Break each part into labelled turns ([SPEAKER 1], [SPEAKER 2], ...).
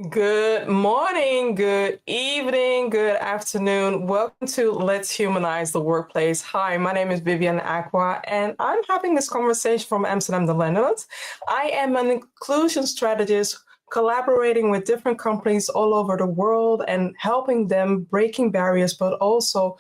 [SPEAKER 1] Good morning, good evening, good afternoon. Welcome to Let's Humanize the Workplace. Hi, my name is Vivian Acquah, and I'm having this conversation from Amsterdam, the Netherlands. I am an inclusion strategist collaborating with different companies all over the world and helping them breaking barriers, but also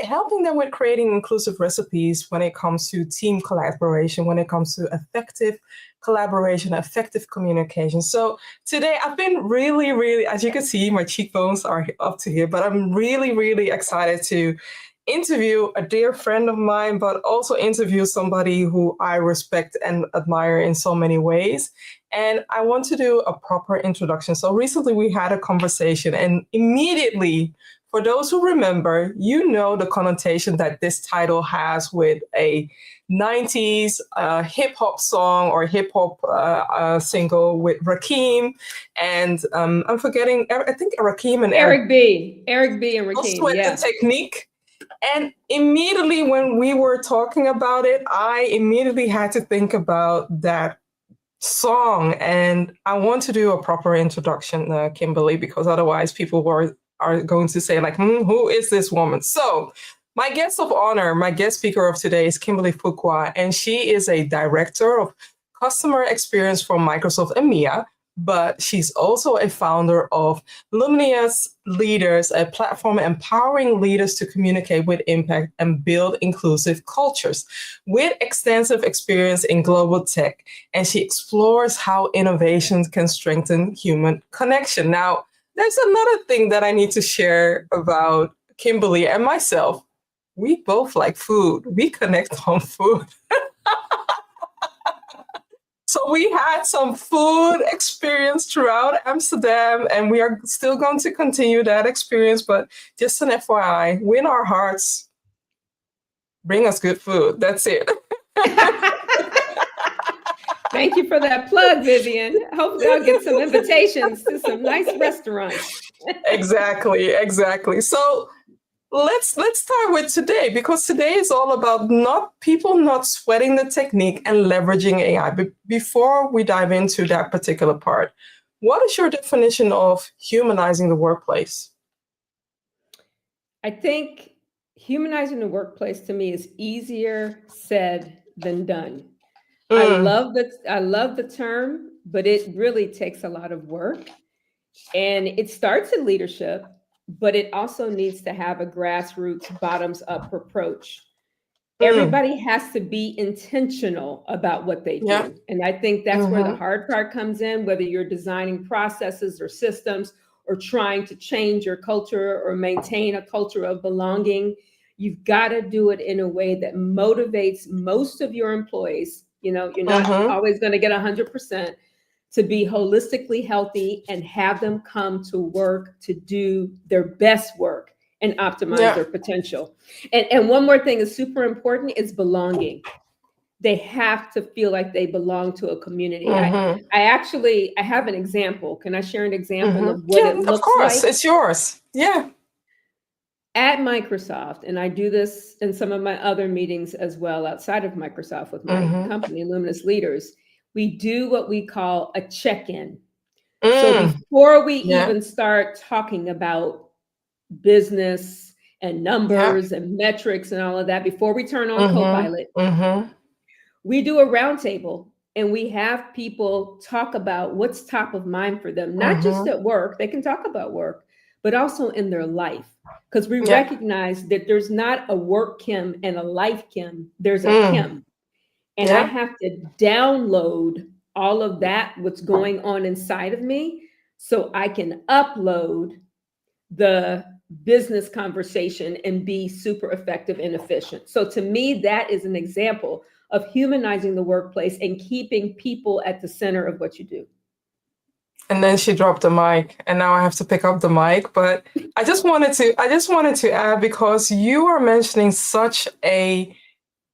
[SPEAKER 1] helping them with creating inclusive recipes when it comes to team collaboration, when it comes to effective collaboration, effective communication. So today I've been really, as you can see, my cheekbones are up to here, but I'm really excited to interview a dear friend of mine, but also interview somebody who I respect and admire in so many ways. And I want to do a proper introduction. So recently we had a conversation, and immediately, for those who remember, you know the connotation that this title has with a 90s hip hop song or hip hop single with Rakim and I'm forgetting, I think Rakim and
[SPEAKER 2] Eric B. and
[SPEAKER 1] No
[SPEAKER 2] Rakim,
[SPEAKER 1] Sweat
[SPEAKER 2] yeah.
[SPEAKER 1] the Technique. And immediately when we were talking about it, I immediately had to think about that song. And I want to do a proper introduction, Kimberly, because otherwise people are going to say like, who is this woman? So my guest of honor, my guest speaker of today is Kimberly Fuqua, and she is a director of customer experience for Microsoft EMEA, but she's also a founder of Luminous Leaders, a platform empowering leaders to communicate with impact and build inclusive cultures. With extensive experience in global tech, and she explores how innovations can strengthen human connection. Now, there's another thing that I need to share about Kimberly and myself. We both like food. We connect on food. So we had some food experience throughout Amsterdam, and we are still going to continue that experience. But just an FYI, win our hearts, bring us good food. That's it.
[SPEAKER 2] Thank you for that plug, Vivian. Hopefully I'll get some invitations to some nice restaurants.
[SPEAKER 1] Exactly. So let's start with today, because today is all about not sweating the technique and leveraging AI. But before we dive into that particular part, what is your definition of humanizing the workplace?
[SPEAKER 2] I think humanizing the workplace to me is easier said than done. I love the term, but it really takes a lot of work. And it starts in leadership, but it also needs to have a grassroots, bottoms up approach. Everybody has to be intentional about what they
[SPEAKER 1] Yeah.
[SPEAKER 2] do. And I think that's where the hard part comes in, whether you're designing processes or systems or trying to change your culture or maintain a culture of belonging. You've got to do it in a way that motivates most of your employees. You know, you're not always going to get 100% to be holistically healthy and have them come to work to do their best work and optimize their potential. And one more thing is super important is belonging. They have to feel like they belong to a community. I have an example. Can I share an example of what it looks like?
[SPEAKER 1] Of course, it's yours. Yeah.
[SPEAKER 2] At Microsoft, and I do this in some of my other meetings as well outside of Microsoft with my company, Luminous Leaders, we do what we call a check-in. So before we even start talking about business and numbers and metrics and all of that, before we turn on Copilot, we do a roundtable and we have people talk about what's top of mind for them, not just at work. They can talk about work, but also in their life. Because we recognize that there's not a work Kim and a life Kim, there's a Kim. And I have to download all of that, what's going on inside of me, so I can upload the business conversation and be super effective and efficient. So to me, that is an example of humanizing the workplace and keeping people at the center of what you do.
[SPEAKER 1] And then she dropped the mic, and now I have to pick up the mic. But I just wanted to add, because you are mentioning such a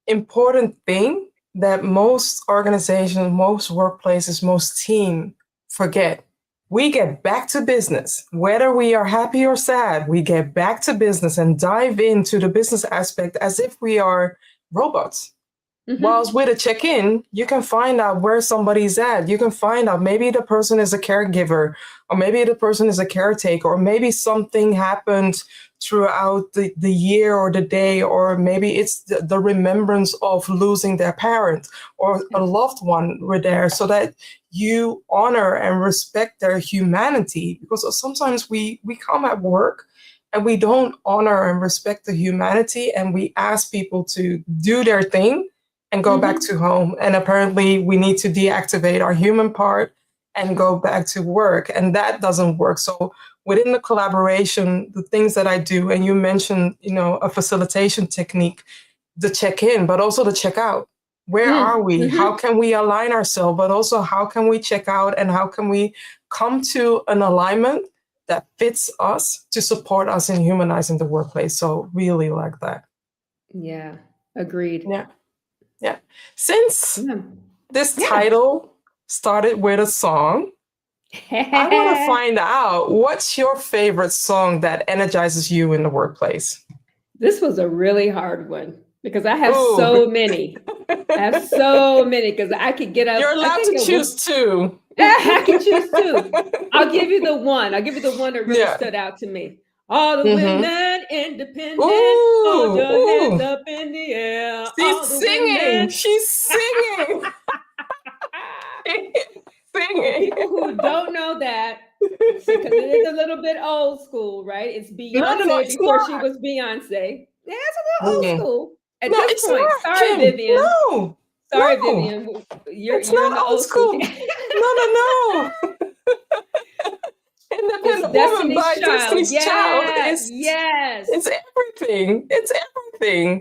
[SPEAKER 1] important thing that most organizations, most workplaces, most team forget. We get back to business, whether we are happy or sad. We get back to business and dive into the business aspect as if we are robots. Whilst with a check-in, you can find out where somebody's at. You can find out maybe the person is a caregiver, or maybe the person is a caretaker, or maybe something happened throughout the year or the day, or maybe it's the remembrance of losing their parent or a loved one were there, so that you honor and respect their humanity. Because sometimes we come at work and we don't honor and respect the humanity, and we ask people to do their thing and go back to home. And apparently we need to deactivate our human part and go back to work. And that doesn't work. So within the collaboration, the things that I do, and you mentioned, a facilitation technique, the check-in, but also the check-out. Where are we? How can we align ourselves? But also, how can we check out, and how can we come to an alignment that fits us to support us in humanizing the workplace? So really like that.
[SPEAKER 2] Yeah, agreed.
[SPEAKER 1] Yeah. Since this title started with a song, I want to find out, what's your favorite song that energizes you in the workplace?
[SPEAKER 2] This was a really hard one because I have so many. I have so many because I could get up.
[SPEAKER 1] You're allowed to choose two.
[SPEAKER 2] I can choose two. I'll give you the one. That really stood out to me. All the women independent, hold your hands up in the air.
[SPEAKER 1] She's singing. She's singing. Singing.
[SPEAKER 2] People who don't know that, because it is a little bit old school, right? It's Beyonce before she was Beyonce. Yeah, it's a little old school. At this point, sorry, Vivian.
[SPEAKER 1] No.
[SPEAKER 2] Sorry, Vivian. You're
[SPEAKER 1] not old school. No. Independent Woman by Destiny's Child.
[SPEAKER 2] Yes.
[SPEAKER 1] It's everything. Yeah.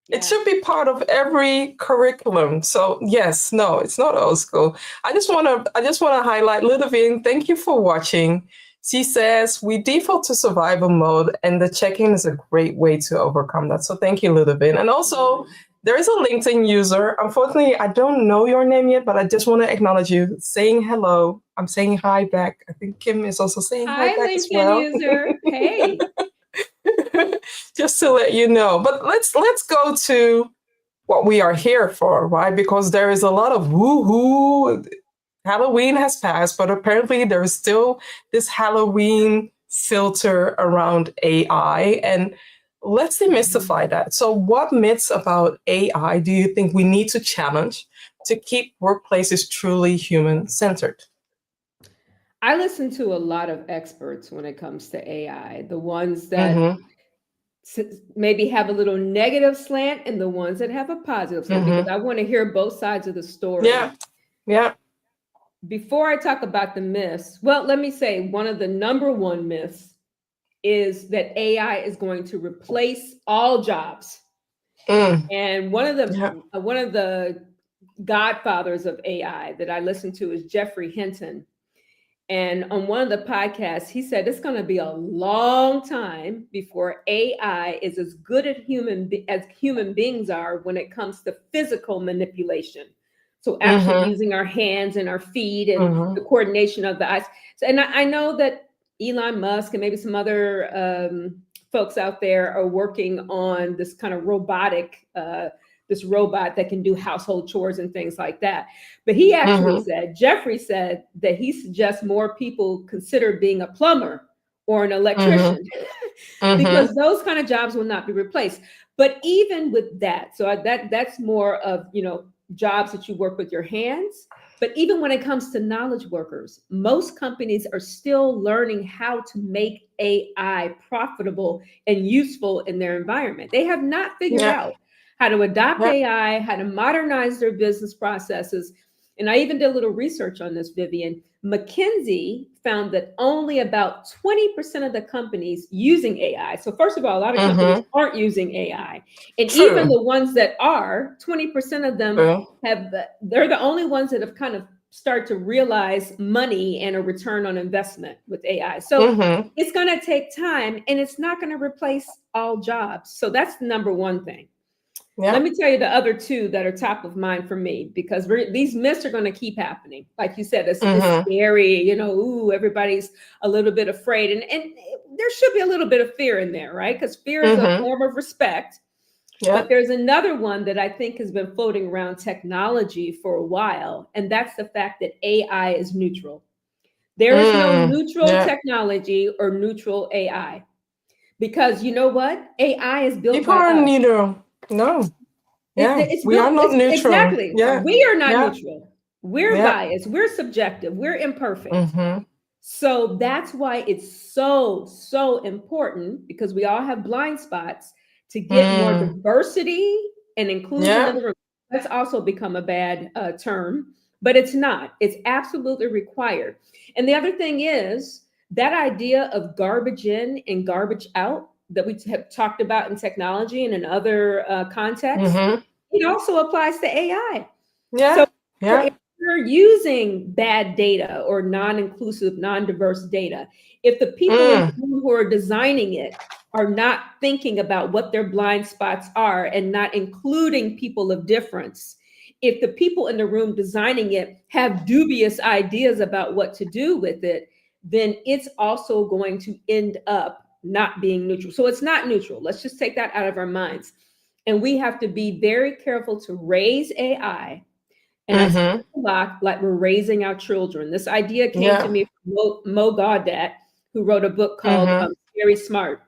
[SPEAKER 1] It should be part of every curriculum. So yes, no, it's not old school. I just want to highlight Ludovic. Thank you for watching. She says we default to survival mode, and the check-in is a great way to overcome that. So thank you, Ludovic. And also, there is a LinkedIn user. Unfortunately, I don't know your name yet, but I just want to acknowledge you saying hello. I'm saying hi back. I think Kim is also saying hi back
[SPEAKER 2] LinkedIn
[SPEAKER 1] as well.
[SPEAKER 2] User. Hey.
[SPEAKER 1] Just to let you know. But let's go to what we are here for, right? Because there is a lot of woo-hoo. Halloween has passed, but apparently there is still this Halloween filter around AI. And let's demystify that. So what myths about AI do you think we need to challenge to keep workplaces truly human-centered?
[SPEAKER 2] I listen to a lot of experts when it comes to AI, the ones that maybe have a little negative slant and the ones that have a positive slant, because I want to hear both sides of the story.
[SPEAKER 1] Yeah.
[SPEAKER 2] Before I talk about the myths, well, let me say one of the number one myths is that AI is going to replace all jobs. And one of the godfathers of AI that I listen to is Jeffrey Hinton. And on one of the podcasts, he said it's going to be a long time before AI is as good at as human beings are when it comes to physical manipulation. So actually using our hands and our feet and the coordination of the eyes. So, and I know that Elon Musk and maybe some other folks out there are working on this kind of robotic this robot that can do household chores and things like that. But he actually said, Jeffrey said that he suggests more people consider being a plumber or an electrician because those kind of jobs will not be replaced. But even with that, so that's more of, jobs that you work with your hands. But even when it comes to knowledge workers, most companies are still learning how to make AI profitable and useful in their environment. They have not figured out how to adopt AI, how to modernize their business processes. And I even did a little research on this, Vivian. McKinsey found that only about 20% of the companies using AI. So first of all, a lot of companies aren't using AI. And even the ones that are, 20% of them they're the only ones that have kind of started to realize money and a return on investment with AI. So it's going to take time, and it's not going to replace all jobs. So that's the number one thing. Let me tell you the other two that are top of mind for me, because these myths are going to keep happening. Like you said, it's scary, everybody's a little bit afraid. And there should be a little bit of fear in there, right? Because fear is a form of respect.
[SPEAKER 1] Yeah.
[SPEAKER 2] But there's another one that I think has been floating around technology for a while, and that's the fact that AI is neutral. There is no neutral
[SPEAKER 1] Yeah.
[SPEAKER 2] technology or neutral AI. Because you know what? AI is built
[SPEAKER 1] People
[SPEAKER 2] by
[SPEAKER 1] are
[SPEAKER 2] us.
[SPEAKER 1] neither. No. Yeah.
[SPEAKER 2] It's
[SPEAKER 1] We are
[SPEAKER 2] built,
[SPEAKER 1] not
[SPEAKER 2] it's
[SPEAKER 1] neutral.
[SPEAKER 2] exactly.
[SPEAKER 1] Yeah.
[SPEAKER 2] We are not
[SPEAKER 1] Yeah.
[SPEAKER 2] neutral. We're
[SPEAKER 1] Yeah.
[SPEAKER 2] biased. We're subjective. We're imperfect.
[SPEAKER 1] Mm-hmm.
[SPEAKER 2] So that's why it's so, so important, because we all have blind spots, to get more
[SPEAKER 1] Mm.
[SPEAKER 2] diversity and inclusion in
[SPEAKER 1] Yeah.
[SPEAKER 2] the room. That's also become a bad term, but it's not. It's absolutely required. And the other thing is that idea of garbage in and garbage out that we have talked about in technology and in other contexts,
[SPEAKER 1] Mm-hmm.
[SPEAKER 2] it also applies to AI. So
[SPEAKER 1] Yeah.
[SPEAKER 2] if
[SPEAKER 1] Yeah.
[SPEAKER 2] you're using bad data or non-inclusive, non-diverse data, if the people in the
[SPEAKER 1] Mm.
[SPEAKER 2] room who are designing it are not thinking about what their blind spots are and not including people of difference, if the people in the room designing it have dubious ideas about what to do with it, then it's also going to end up not being neutral. So it's not neutral. Let's just take that out of our minds. And we have to be very careful to raise AI. And I say
[SPEAKER 1] Mm-hmm.
[SPEAKER 2] a lot, like we're raising our children. This idea came to
[SPEAKER 1] Yeah.
[SPEAKER 2] me from Mo Gaudat, who wrote a book called
[SPEAKER 1] Mm-hmm.
[SPEAKER 2] Scary Smart.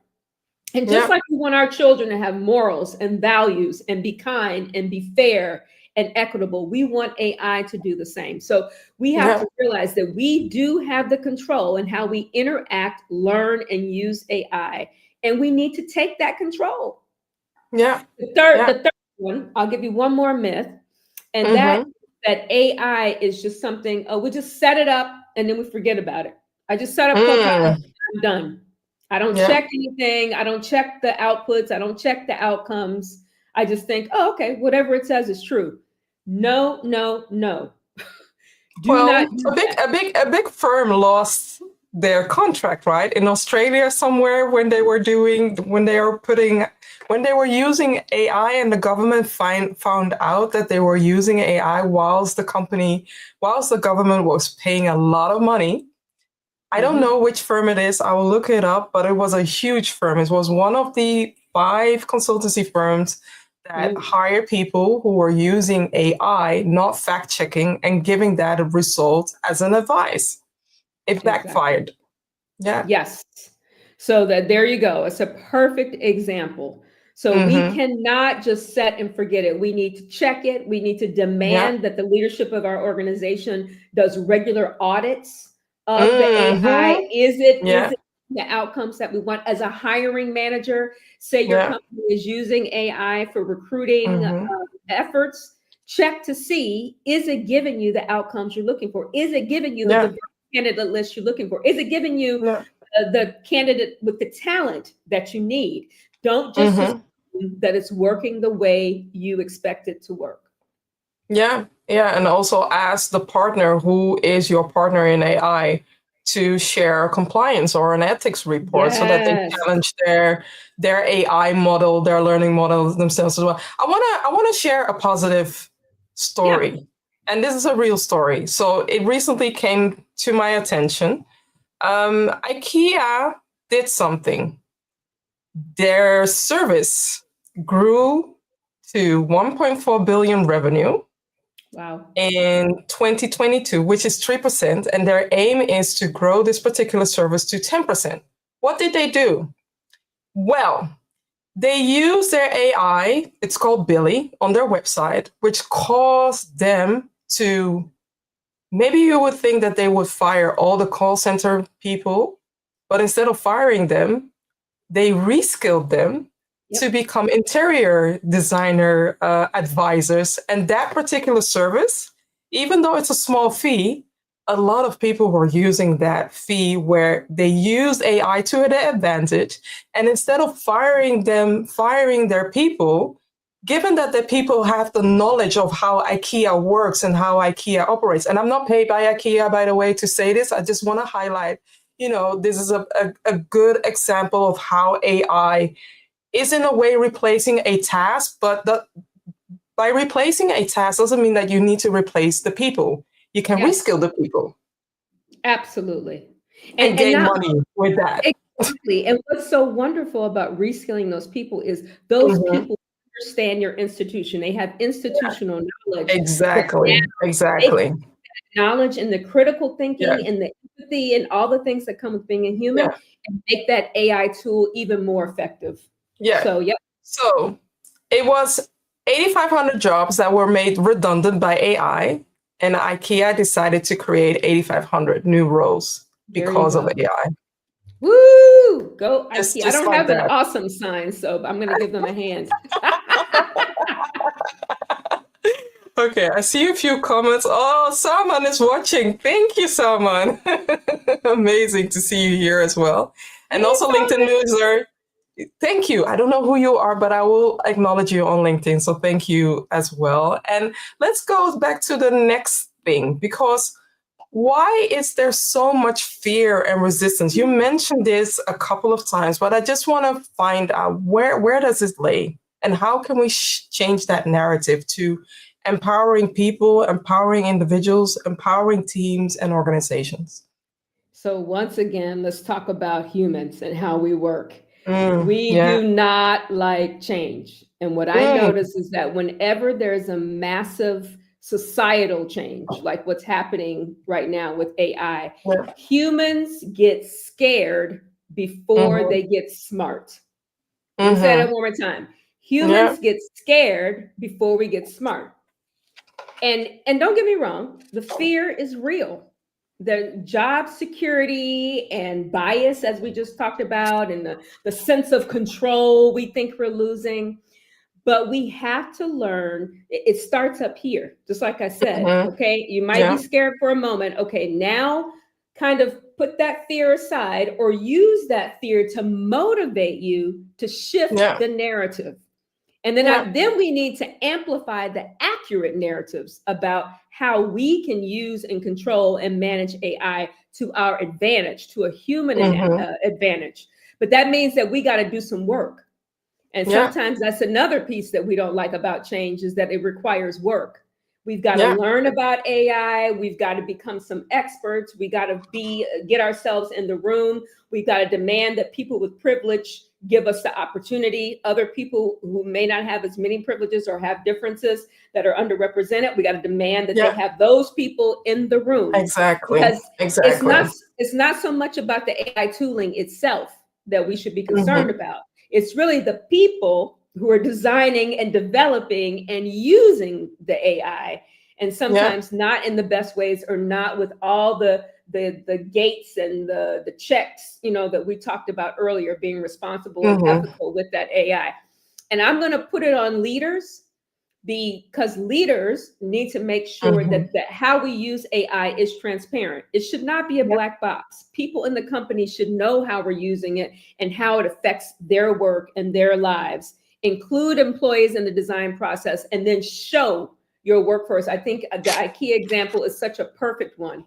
[SPEAKER 2] And just
[SPEAKER 1] Yeah.
[SPEAKER 2] like we want our children to have morals and values and be kind and be fair and equitable, we want AI to do the same. So we have
[SPEAKER 1] Yeah.
[SPEAKER 2] to realize that we do have the control in how we interact, learn, and use AI. And we need to take that control.
[SPEAKER 1] Yeah.
[SPEAKER 2] The
[SPEAKER 1] Yeah.
[SPEAKER 2] third one, I'll give you one more myth, and
[SPEAKER 1] Mm-hmm.
[SPEAKER 2] that AI is just something, oh, we just set it up and then we forget about it. I just set up Copilot,
[SPEAKER 1] Mm.
[SPEAKER 2] I'm done. I don't
[SPEAKER 1] Yeah.
[SPEAKER 2] check anything. I don't check the outputs. I don't check the outcomes. I just think, oh, okay, whatever it says is true. No, no, no. Do not
[SPEAKER 1] Well,
[SPEAKER 2] do that.
[SPEAKER 1] a big firm lost their contract, right? In Australia somewhere when they were when they were using AI and the government found out that they were using AI whilst the government was paying a lot of money. I don't
[SPEAKER 2] Mhm.
[SPEAKER 1] know which firm it is. I will look it up, but it was a huge firm. It was one of the 5 consultancy firms that
[SPEAKER 2] Mm,
[SPEAKER 1] hire people who were using AI, not fact checking, and giving that a result as an advice. It
[SPEAKER 2] exactly.
[SPEAKER 1] backfired. Yeah.
[SPEAKER 2] Yes. So that there you go. It's a perfect example. So we
[SPEAKER 1] Mm-hmm.
[SPEAKER 2] cannot just set and forget it. We need to check it. We need to
[SPEAKER 1] Yeah.
[SPEAKER 2] demand that the leadership of our organization does regular audits of the AI.
[SPEAKER 1] Mm-hmm.
[SPEAKER 2] Is
[SPEAKER 1] Yeah.
[SPEAKER 2] it the outcomes that we want? As a hiring manager, say your
[SPEAKER 1] Yeah.
[SPEAKER 2] company is using AI for recruiting
[SPEAKER 1] Mm-hmm.
[SPEAKER 2] efforts, check to see, is it giving you the outcomes you're looking for? Is it giving you the
[SPEAKER 1] Yeah.
[SPEAKER 2] diverse candidate list you're looking for? Is it giving you
[SPEAKER 1] Yeah.
[SPEAKER 2] the candidate with the talent that you need? Don't just
[SPEAKER 1] Mm-hmm.
[SPEAKER 2] assume that it's working the way you expect it to work.
[SPEAKER 1] Yeah, yeah, and also ask the partner who is your partner in AI to share a compliance or an ethics report so that they
[SPEAKER 2] Yes.
[SPEAKER 1] challenge their AI model, their learning model themselves as well. I wanna share a positive
[SPEAKER 2] Yeah.
[SPEAKER 1] story, and this is a real story. So it recently came to my attention. IKEA did something. Their service grew to 1.4 billion revenue
[SPEAKER 2] Wow.
[SPEAKER 1] in 2022, which is 3%, and their aim is to grow this particular service to 10%. What did they do? Well, they use their AI, it's called Billy, on their website, which caused them to, maybe you would think that they would fire all the call center people, but instead of firing them, they reskilled them to
[SPEAKER 2] Yep.
[SPEAKER 1] become interior designer advisors. And that particular service, even though it's a small fee, a lot of people were using that fee where they used AI to their advantage. And instead of firing their people, given that the people have the knowledge of how IKEA works and how IKEA operates, and I'm not paid by IKEA, by the way, to say this, I just want to highlight, this is a good example of how AI is in a way replacing a task, but by replacing a task doesn't mean that you need to replace the people. You can
[SPEAKER 2] Yes.
[SPEAKER 1] reskill the people
[SPEAKER 2] Absolutely.
[SPEAKER 1] and
[SPEAKER 2] And
[SPEAKER 1] gain
[SPEAKER 2] not
[SPEAKER 1] money with that.
[SPEAKER 2] exactly. And what's so wonderful about reskilling those people is those
[SPEAKER 1] Mm-hmm.
[SPEAKER 2] people understand your institution. They have institutional knowledge, but now
[SPEAKER 1] Exactly.
[SPEAKER 2] they can
[SPEAKER 1] Exactly.
[SPEAKER 2] knowledge and the critical
[SPEAKER 1] Yeah.
[SPEAKER 2] thinking and the empathy and all the things that come with being a human
[SPEAKER 1] Yeah.
[SPEAKER 2] and make that AI tool even more effective.
[SPEAKER 1] Yeah.
[SPEAKER 2] So, yep.
[SPEAKER 1] So it was 8,500 jobs that were made redundant by AI, and IKEA decided to create 8,500 new roles
[SPEAKER 2] There you
[SPEAKER 1] because of
[SPEAKER 2] go.
[SPEAKER 1] AI.
[SPEAKER 2] Woo! Go IKEA. I
[SPEAKER 1] Just
[SPEAKER 2] don't
[SPEAKER 1] like
[SPEAKER 2] have an
[SPEAKER 1] that.
[SPEAKER 2] awesome sign, so I'm going to give them a hand.
[SPEAKER 1] Okay, I see a few comments. Oh, Salman is watching. Thank you, Salman. Amazing to see you here as well. And
[SPEAKER 2] Hey,
[SPEAKER 1] also LinkedIn
[SPEAKER 2] Simon.
[SPEAKER 1] user. Thank you. I don't know who you are, but I will acknowledge you on LinkedIn. So thank you as well. And let's go back to the next thing, because why is there so much fear and resistance? You mentioned this a couple of times, but I just want to find out where does this lay, and how can we change that narrative to empowering people, empowering individuals, empowering teams and organizations?
[SPEAKER 2] So, once again, let's talk about humans and how we work. We
[SPEAKER 1] Yeah.
[SPEAKER 2] do not like change. And what I
[SPEAKER 1] Mm,
[SPEAKER 2] notice is that whenever there's a massive societal change, like what's happening right now with AI,
[SPEAKER 1] yeah.
[SPEAKER 2] humans get scared before
[SPEAKER 1] Hmm.
[SPEAKER 2] they get smart. Let me say that
[SPEAKER 1] Hmm.
[SPEAKER 2] one more time.
[SPEAKER 1] Yeah.
[SPEAKER 2] Humans get scared before we get smart. And don't get me wrong, the fear is real. The job security and bias, as we just talked about, and the sense of control we think we're losing. But we have to learn, it starts up here, just like I said.
[SPEAKER 1] Hmm.
[SPEAKER 2] Okay, you might be
[SPEAKER 1] Yeah.
[SPEAKER 2] scared for a moment. Okay, now kind of put that fear aside or use that fear to motivate you to shift
[SPEAKER 1] Yeah.
[SPEAKER 2] the narrative. And then,
[SPEAKER 1] Yeah.
[SPEAKER 2] then we need to amplify the accurate narratives about how we can use and control and manage AI to our advantage, to a human
[SPEAKER 1] Hmm.
[SPEAKER 2] advantage. But that means that we got to do some work. And
[SPEAKER 1] Yeah.
[SPEAKER 2] sometimes that's another piece that we don't like about change is that it requires work. We've got to
[SPEAKER 1] Yeah.
[SPEAKER 2] learn about AI. We've got to become some experts. We got to get ourselves in the room. We've got to demand that people with privilege give us the opportunity. Other people who may not have as many privileges or have differences that are underrepresented, we got to demand that they
[SPEAKER 1] Yeah.
[SPEAKER 2] have those people in the room,
[SPEAKER 1] Exactly.
[SPEAKER 2] because it's
[SPEAKER 1] Exactly.
[SPEAKER 2] not it's not so much about the AI tooling itself that we should be concerned
[SPEAKER 1] Hmm.
[SPEAKER 2] about. It's really the people who are designing and developing and using the AI, and
[SPEAKER 1] Yeah.
[SPEAKER 2] sometimes not in the best ways or not with all the gates and the checks, that we talked about earlier, being responsible and
[SPEAKER 1] Hmm.
[SPEAKER 2] ethical with that AI. And I'm going to put it on leaders, because leaders need to make sure
[SPEAKER 1] Hmm.
[SPEAKER 2] that how we use AI is transparent. It should not be a
[SPEAKER 1] Yeah.
[SPEAKER 2] black box. People in the company should know how we're using it and how it affects their work and their lives. Include employees in the design process and then show your workforce. I think the IKEA example is such a perfect one,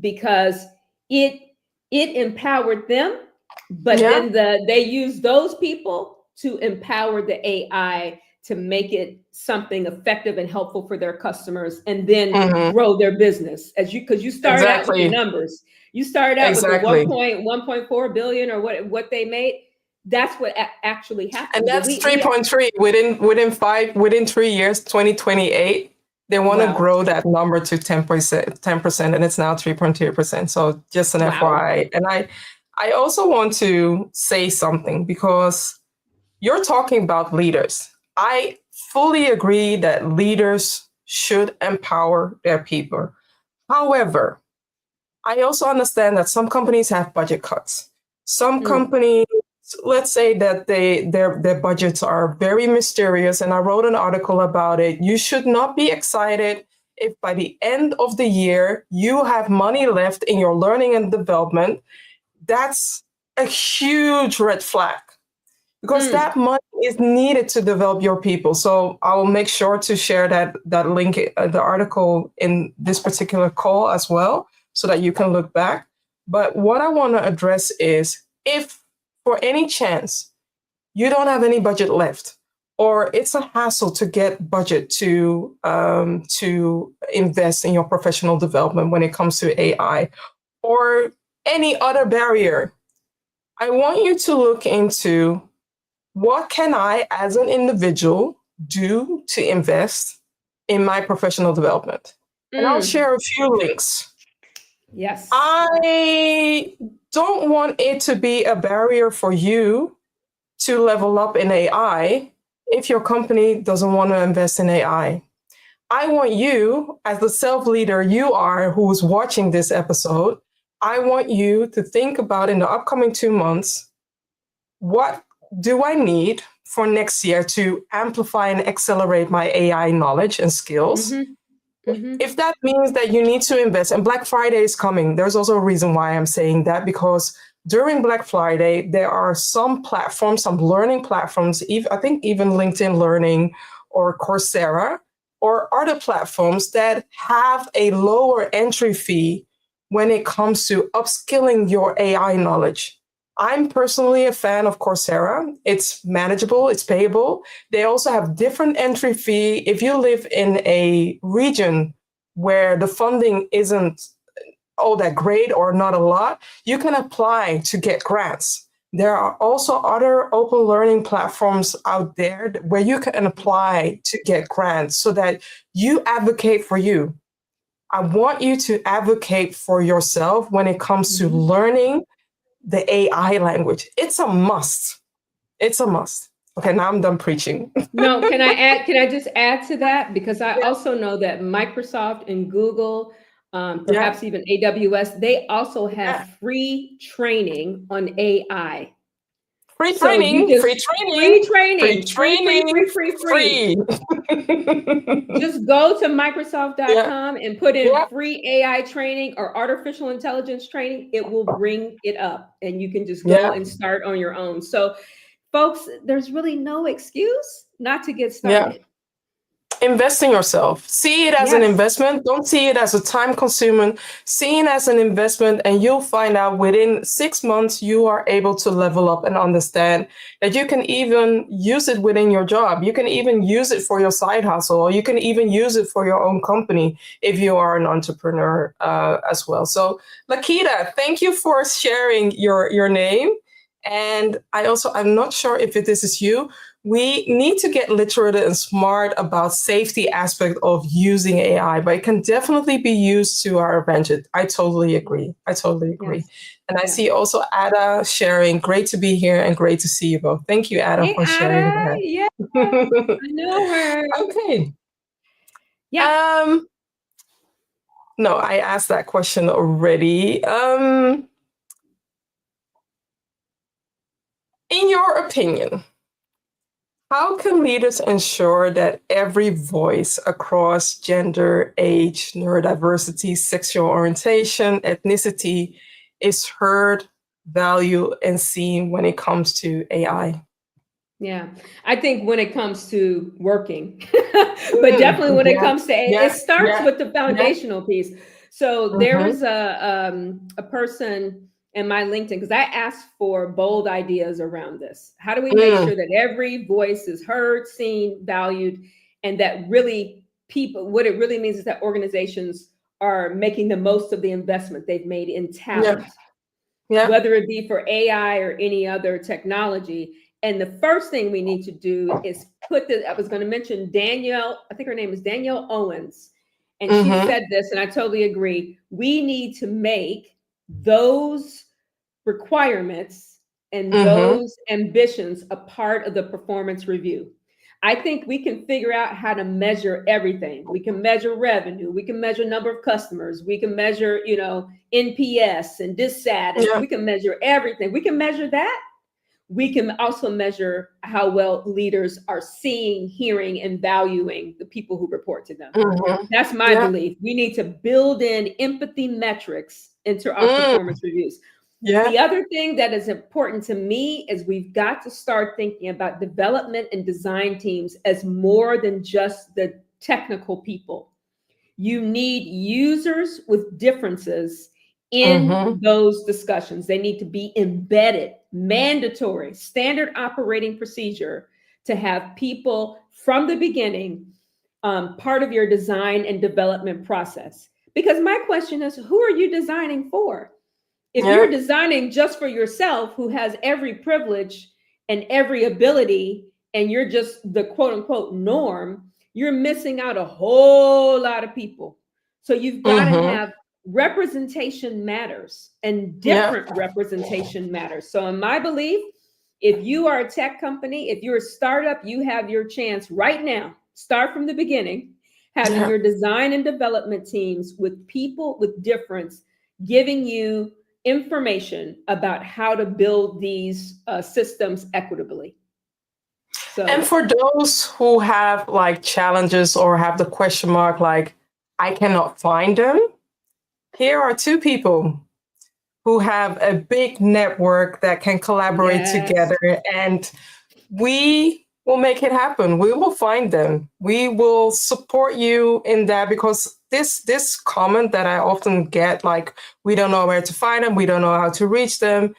[SPEAKER 2] because it it empowered them, but
[SPEAKER 1] Yeah.
[SPEAKER 2] then they use those people to empower the AI to make it something effective and helpful for their customers, and then
[SPEAKER 1] Hmm.
[SPEAKER 2] grow their business, because you started out with the
[SPEAKER 1] Exactly.
[SPEAKER 2] numbers. You started out with the
[SPEAKER 1] Exactly.
[SPEAKER 2] 1.4 billion or what they made. That's what actually
[SPEAKER 1] And
[SPEAKER 2] happens. And
[SPEAKER 1] that's 3.3 within 3 years, 2028. They want to
[SPEAKER 2] wow.
[SPEAKER 1] grow that number to 10%, and it's now 3.2%. So just an
[SPEAKER 2] Wow.
[SPEAKER 1] FYI. And I also want to say something, because you're talking about leaders. I fully agree that leaders should empower their people. However, I also understand that some companies have budget cuts. Some
[SPEAKER 2] Mm.
[SPEAKER 1] companies, let's say that their budgets are very mysterious, and I wrote an article about it. You should not be excited if by the end of the year you have money left in your learning and development. That's a huge red flag, because
[SPEAKER 2] Mm.
[SPEAKER 1] that money is needed to develop your people. So I will make sure to share that link, the article in this particular call as well, so that you can look back. But what I want to address is, if for any chance you don't have any budget left, or it's a hassle to get budget to invest in your professional development when it comes to AI, or any other barrier, I want you to look into, what can I, as an individual, do to invest in my professional development? And I'll share a few links.
[SPEAKER 2] Yes.
[SPEAKER 1] I don't want it to be a barrier for you to level up in AI if your company doesn't want to invest in AI. I want you, as the self-leader you are who's watching this episode, I want you to think about in the upcoming 2 months, what do I need for next year to amplify and accelerate my AI knowledge and skills? If that means that you need to invest, and Black Friday is coming, there's also a reason why I'm saying that, because during Black Friday, there are some platforms, some learning platforms, I think even LinkedIn Learning or Coursera or other platforms that have a lower entry fee when it comes to upskilling your AI knowledge. I'm personally a fan of Coursera. It's manageable, it's payable. They also have different entry fee. If you live in a region where the funding isn't all that great or not a lot, you can apply to get grants. There are also other open learning platforms out there where you can apply to get grants so that you advocate for you. I want you to advocate for yourself when it comes to learning the AI language. It's a must. It's a must. Okay, now I'm done preaching.
[SPEAKER 2] No, can I just add to that? Because I also know that Microsoft and Google, perhaps even AWS, they also have free training on AI.
[SPEAKER 1] Free training,
[SPEAKER 2] free training. Just go to Microsoft.com and put in free AI training or artificial intelligence training. It will bring it up and you can just go and start on your own. So folks, there's really no excuse not to get started.
[SPEAKER 1] Invest in yourself. See it as an investment. Don't see it as a time consuming. See it as an investment, and you'll find out within 6 months you are able to level up and understand that you can even use it within your job. You can even use it for your side hustle, or you can even use it for your own company if you are an entrepreneur as well. So, Lakita, thank you for sharing your name. And I'm not sure if this is you. We need to get literate and smart about safety aspect of using AI, but it can definitely be used to our advantage. I totally agree. Yes. And I see also Ada sharing. Great to be here and great to see you both. Thank you, Ada, for sharing that.
[SPEAKER 2] Yeah, I know her.
[SPEAKER 1] Okay. Yeah. No, I asked that question already. In your opinion, how can leaders ensure that every voice across gender, age, neurodiversity, sexual orientation, ethnicity is heard, valued, and seen when it comes to AI?
[SPEAKER 2] Yeah, I think when it comes to working, but definitely when it comes to AI, it starts with the foundational piece. So there is a person in my LinkedIn, because I asked for bold ideas around this. How do we make sure that every voice is heard, seen, valued, and that really what it really means is that organizations are making the most of the investment they've made in talent, whether it be for AI or any other technology. And the first thing we need to do is I was going to mention Danielle, I think her name is Danielle Owens. And she said this, and I totally agree. We need to make those requirements and those ambitions a part of the performance review. I think we can figure out how to measure everything. We can measure revenue. We can measure number of customers. We can measure, NPS and DISSAT. And we can measure everything. We can measure that. We can also measure how well leaders are seeing, hearing, and valuing the people who report to them. That's my belief. We need to build in empathy metrics into our performance reviews. The other thing that is important to me is we've got to start thinking about development and design teams as more than just the technical people. You need users with differences in those discussions. They need to be embedded, mandatory, standard operating procedure to have people from the beginning part of your design and development process. Because my question is, who are you designing for? If you're designing just for yourself, who has every privilege and every ability and you're just the quote unquote norm, you're missing out a whole lot of people. So you've got to have representation matters, and
[SPEAKER 1] Yeah.
[SPEAKER 2] different representation matters. So in my belief, if you are a tech company, if you're a startup, you have your chance right now. Start from the beginning, having
[SPEAKER 1] Yeah.
[SPEAKER 2] your design and development teams with people with difference, giving you information about how to build these systems equitably.
[SPEAKER 1] And
[SPEAKER 2] So,
[SPEAKER 1] for those who have like challenges or have the question mark, like, I cannot find them, here are two people who have a big network that can collaborate
[SPEAKER 2] yes,
[SPEAKER 1] together, and we will make it happen. We will find them. We will support you in that, because this comment that I often get, like, we don't know where to find them, we don't know how to reach them.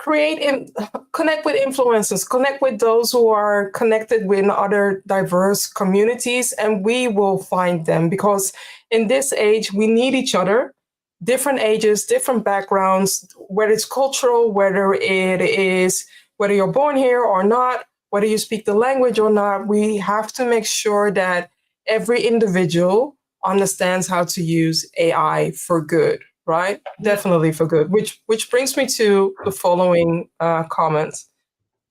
[SPEAKER 1] Connect with influencers, connect with those who are connected with other diverse communities, and we will find them, because in this age we need each other. Different ages, different backgrounds, whether it's cultural, whether you're born here or not, whether you speak the language or not, we have to make sure that every individual understands how to use AI for good, right? Definitely for good. Which brings me to the following comments.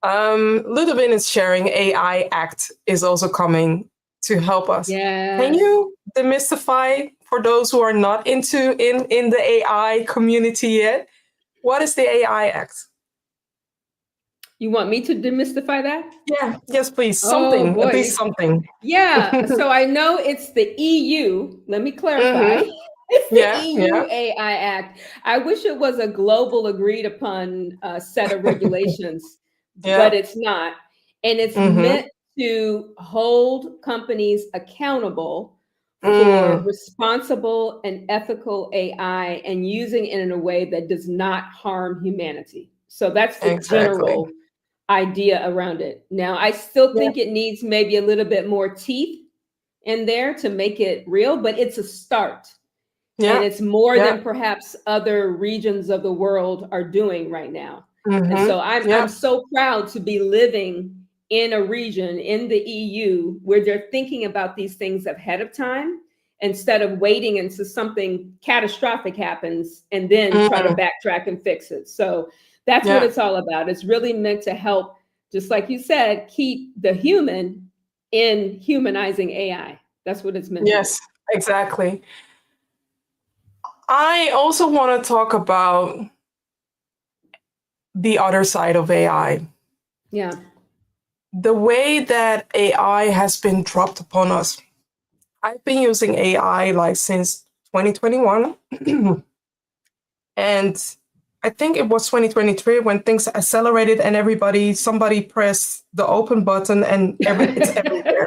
[SPEAKER 1] Ludovin is sharing AI Act is also coming to help us. Can
[SPEAKER 2] yes.
[SPEAKER 1] you demystify for those who are not in the AI community yet? What is the AI Act?
[SPEAKER 2] You want me to demystify that?
[SPEAKER 1] Yeah, yes, please.
[SPEAKER 2] Oh
[SPEAKER 1] Something, at least
[SPEAKER 2] boy.
[SPEAKER 1] something.
[SPEAKER 2] Yeah. So I know it's the EU. Let me clarify.
[SPEAKER 1] Mm-hmm.
[SPEAKER 2] It's the
[SPEAKER 1] Yeah,
[SPEAKER 2] EU
[SPEAKER 1] yeah,
[SPEAKER 2] AI Act. I wish it was a global agreed upon set of regulations, but
[SPEAKER 1] yeah.
[SPEAKER 2] it's not. And it's
[SPEAKER 1] Mm-hmm.
[SPEAKER 2] meant to hold companies accountable for
[SPEAKER 1] Mm,
[SPEAKER 2] responsible and ethical AI and using it in a way that does not harm humanity. So that's the
[SPEAKER 1] exactly.
[SPEAKER 2] general idea around it. Now, I still
[SPEAKER 1] Yeah,
[SPEAKER 2] think it needs maybe a little bit more teeth in there to make it real, but it's a start. And
[SPEAKER 1] yeah,
[SPEAKER 2] it's more
[SPEAKER 1] yeah.
[SPEAKER 2] than perhaps other regions of the world are doing right now. And
[SPEAKER 1] Mm-hmm.
[SPEAKER 2] so I'm
[SPEAKER 1] Yeah.
[SPEAKER 2] so proud to be living in a region in the EU where they're thinking about these things ahead of time instead of waiting until something catastrophic happens and then try to
[SPEAKER 1] Mm,
[SPEAKER 2] backtrack and fix it. So that's what
[SPEAKER 1] yeah.
[SPEAKER 2] it's all about. It's really meant to help, just like you said, keep the human in humanizing AI. That's what it's meant to do.
[SPEAKER 1] Yes, exactly. I also want to talk about the other side of AI.
[SPEAKER 2] Yeah.
[SPEAKER 1] The way that AI has been dropped upon us. I've been using AI like since 2021. And I think it was 2023 when things accelerated and somebody pressed the open button and it's everywhere.